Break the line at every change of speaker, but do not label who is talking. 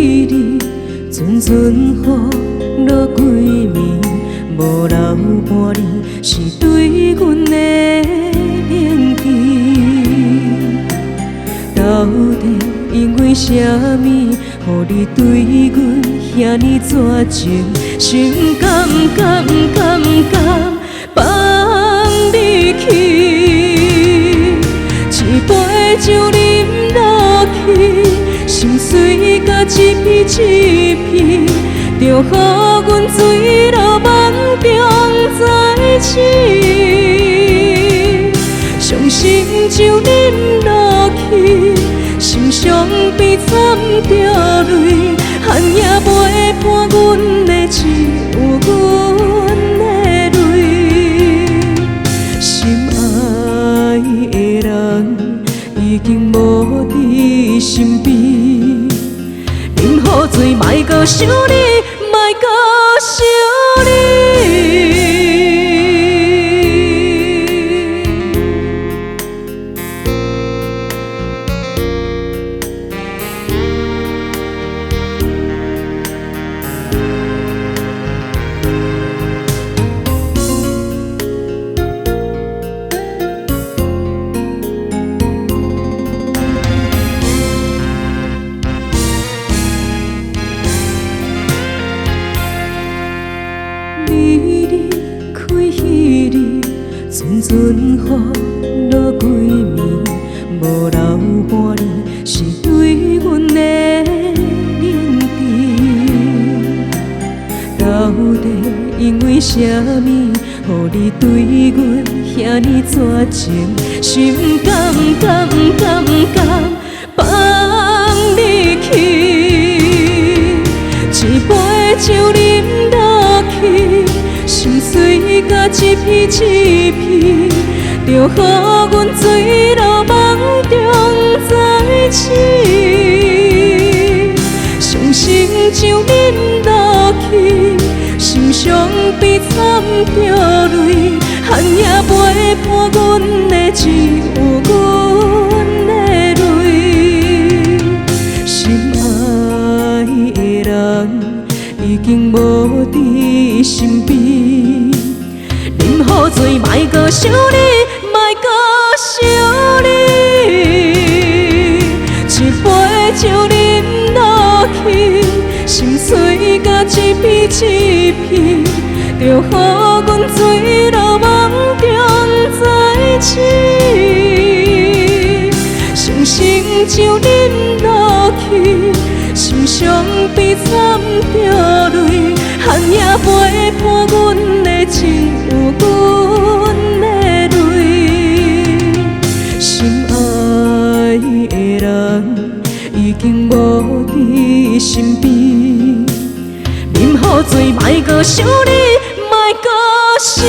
你，阵阵雨落几暝，无留半年，是对阮的铭记。到底因为啥物，予你对阮遐尼绝情？心甘放你去，一杯酒饮落去，心碎甲一片，就予阮坠落梦中再醒。伤心酒饮落去，心伤悲惨着泪，汗也袂伴阮的舌，有阮的泪。心爱的人已经无伫身边，饮好醉，莫搁想你，莫搁想你。你离开彼日，阵阵雨落几暝，无留半年，是对阮的铭记。到底因为啥物，予你对阮遐尼绝情？心甘放你去，一杯酒饮落去，心碎甲一片，就予阮坠落梦中再醒。伤心酒饮落去，心伤悲惨着泪，汗也袂伴阮的舌，有阮的泪。心爱的人已经无伫身边，饮好醉，莫搁想你，莫搁想你。一杯酒饮落去，心碎甲一片，就予阮坠落梦中再醒。伤心酒饮落去，心伤悲惨着泪，汗也袂伴阮的舌，有阮的泪。心爱的人已经无伫身边，饮好醉，莫搁想你，莫搁想。